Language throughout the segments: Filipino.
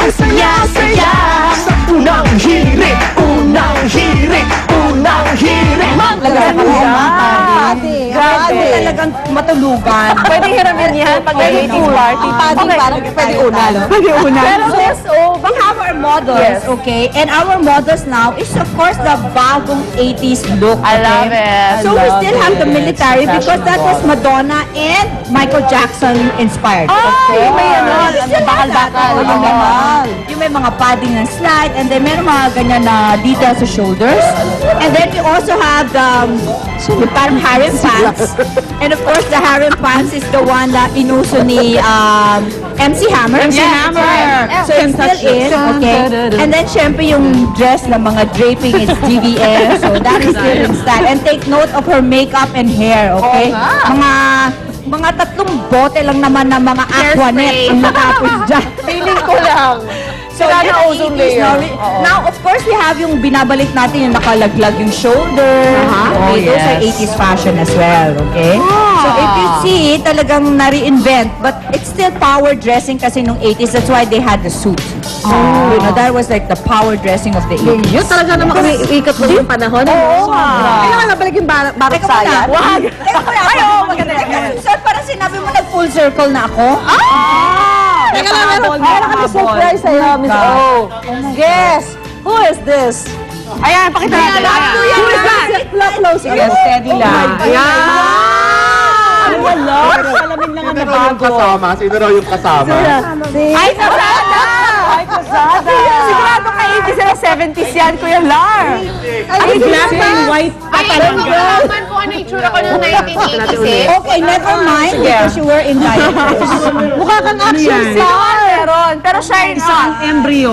Ang saya-saya sa unang hirit, unang hirit, unang hirit. Talagang grabe. Talagang matulugan. Pwede hiramin yan pag may 80s party. Parang pwede una, no? Pwede una. Pero this, we have our models, okay? And our models now is of course the bagong 80s look, okay? I love it. So we still have the military because that was Madonna and Michael Jackson inspired. Okay, may ano, bakal-bakal. Yung may mga padding ng slide and then meron mga ganyan na details sa shoulders. And then we also have the parang harem pants. And of course, the harem pants is the one na inuso ni MC Hammer. MC Hammer. So it still is, okay? And then syempre yung dress na mga draping is GVS. So that is still in style. And take note of her makeup and hair, okay? Mga tatlong bote lang naman na mga aquanet ang natapos dyan. Feeling ko lang. So, Sila yun na ang ozone 80s layer. now, of course, we have yung binabalik natin yung nakalaglag yung shoulder. Okay, those are 80s fashion as well, okay? So, if you see, talagang na-reinvent, but it's still power dressing kasi nung 80s. That's why they had the suit. You know, that was like the power dressing of the 80s. Yun talaga naman kami iikot ko yung panahon. Oo. Kailangan na balik yung barak sayan. Wag! Ay, oo, maganda. Sir, parang sinabi mo nag-full circle na ako. Teka lang, meron kami surprise sa'yo, Miss O. Guess, who is this? Ayan, pakita natin. Who is that? Look close. Sige, steady lang. Ayan! Wala. Salamin lang ang Sino raw yung kasama? Sino raw yung kasama? Ay, Casada! Ay, Casada! Sigurado ka 80s na 70s yan, Kuya Lar. Ay, black and white. Ay, nagkakaman ko ano yung tsura ko noong 1986. Okay, never mind because you were in diapers. Mukha kang action star. Meron. Pero siya yung Isang embryo.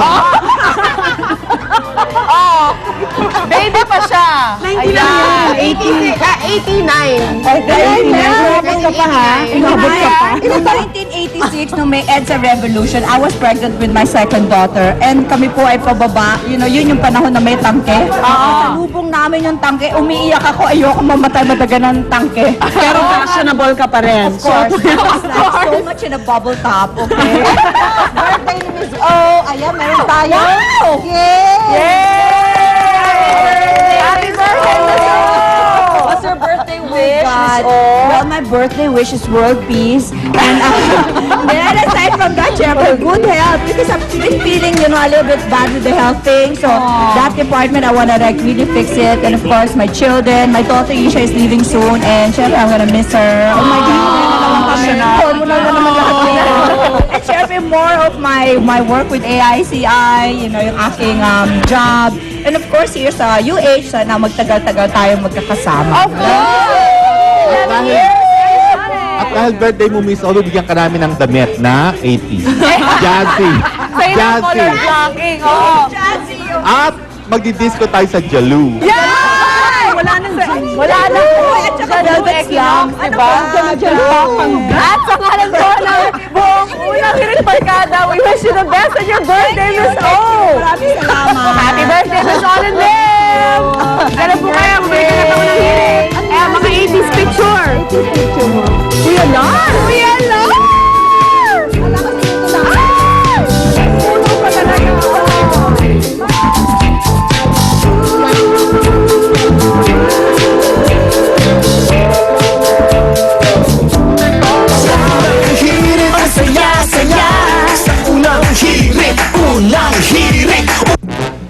baby pa siya. Ayan, 89. Inabot ka pa ha? Inabot ka pa? Noong 1986, nung may EDSA Revolution, I was pregnant with my second daughter. And kami po ay pababa. You know, yun yung panahon na may tangke. Salubong namin yung tangke. Umiiyak ako. Ayoko mamatay matagal ng tangke. Pero fashionable ka pa rin. Of course. I was like so much in a bubble top, okay? Birthday ni Miss O. Ayan, meron tayo. Wow! Happy birthday, What's your birthday Oh wish, my Miss God. O? Well, my birthday wish is world peace. And then aside from that, syempre, good health. Because I've been feeling, you know, a little bit bad with the health thing. So that department, I want to like really fix it. And of course, my children, my daughter Isha is leaving soon. And syempre, I'm gonna miss her. Oh my God. Wala na naman lahat dito. And syempre, more of my work with AICI, you know, yung aking job. And of course, here sa UH, sana magtagal-tagal tayo magkakasama. Of course! At dahil birthday mo, Miss O, bigyan ka namin ng damit na 80s. Jazzy. Sa'yo ng color blocking, oo. At magdi-disco tayo sa Jaloo. Wala nang wala nang Velvet Slums, diba? At sa ngalan ko ng buong unang hirit barkada, we wish you the best on your birthday, Miss O! Maraming salamat. Happy birthday, Miss Olin Lim! Ganun po kayo, birthday na taon ng hirit. Eh, mga 80s picture. Kuya Lar! Kuya Lar! Puno pa talaga. Hirit, ang saya-saya sa unang hirit, unang hirit.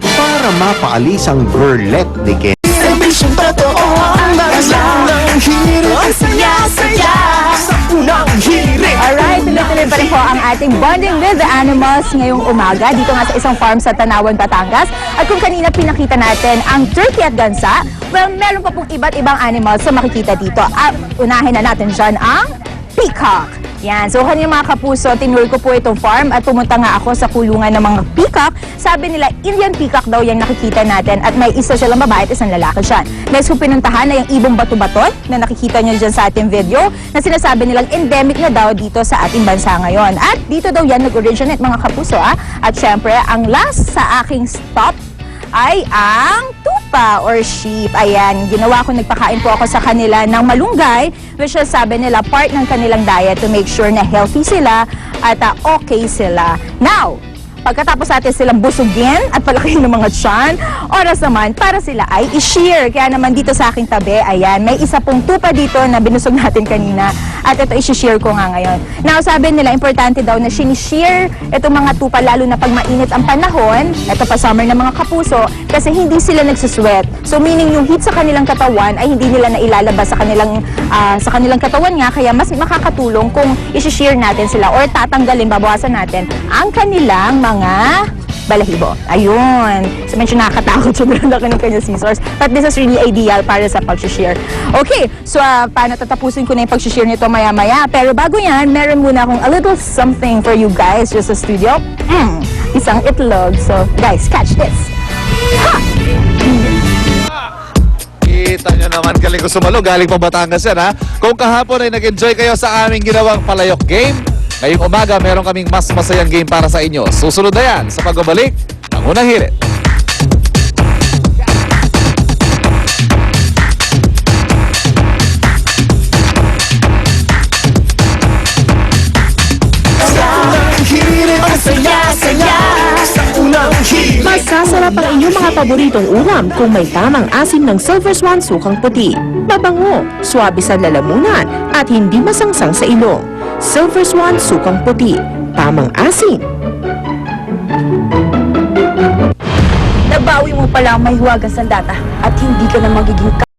Para mapaalis ang burlet ni Ken. Servisyong totoo ang unang hirit, ang saya-saya sa unang hirit. Alright, tuloy-tuloy pa rin po ang ating Bonding with the Animals ngayong umaga dito nga sa isang farm sa Tanawan, Batangas. At kung kanina pinakita natin ang turkey at gansa, well, meron pa pong iba't ibang animals na makikita dito. At unahin na natin dyan ang peacock. Yan. So, kanina mga kapuso, tinur ko po itong farm at pumunta nga ako sa kulungan ng mga peacock. Sabi nila, Indian peacock daw yung nakikita natin at may isa silang babae at isang lalaki dyan. Next ko pinuntahan na yung ibong bato-batot na nakikita nyo dyan sa ating video na sinasabi nilang endemic na daw dito sa ating bansa ngayon. At dito daw yan nag-originate mga kapuso. At syempre, ang last sa aking stop ay ang tupa or sheep. Ayan, ginawa ko, nagpakain po ako sa kanila ng malunggay, which is sabi nila part ng kanilang diet to make sure na healthy sila at okay sila. Now, pagkatapos natin silang busugin at palakihin ng mga tiyan, oras naman para sila ay i-shear. Kaya naman dito sa aking tabi, ayan, may isa pong tupa dito na binusog natin kanina at ito i-shear ko nga ngayon. Now, sabi nila, importante daw na sinishear itong mga tupa lalo na pag mainit ang panahon, ito pa summer ng mga kapuso, kasi hindi sila nagsusweat. So, meaning yung heat sa kanilang katawan ay hindi nila na ilalabas sa kanilang katawan nga, kaya mas makakatulong kung i-shear natin sila or tatanggalin, babawasan natin ang kanilang mga balahibo. Ayun. So, medyo nakakatakot sobrang laki ng kanyang scissors. But this is really ideal para sa pag-shear. Okay. So, paano tatapusin ko na yung pag-shear nito maya-maya. Pero bago yan, meron muna akong a little something for you guys just sa studio. Isang itlog. So, guys, catch this. Ha! Kita nyo naman, galing ko sumalo. Galing pa Batangas yan, ha? Kung kahapon ay nag-enjoy kayo sa aming ginawang palayok game, ngayong umaga meron kaming mas masayang game para sa inyo. Susunod na yan sa pagbabalik ng Unang Hirit. Unang hirit, ang saya-saya sa unang hirit. Masasarap ang inyong mga paboritong ulam kung may tamang asim ng Silver Swan sukang puti. Mabango, swabe sa lalamunan at hindi masangsang sa ilong. Silver Swan sukang puti, tamang asim. Nabawi mo pala ang may huwagas ng data at hindi ka na magiging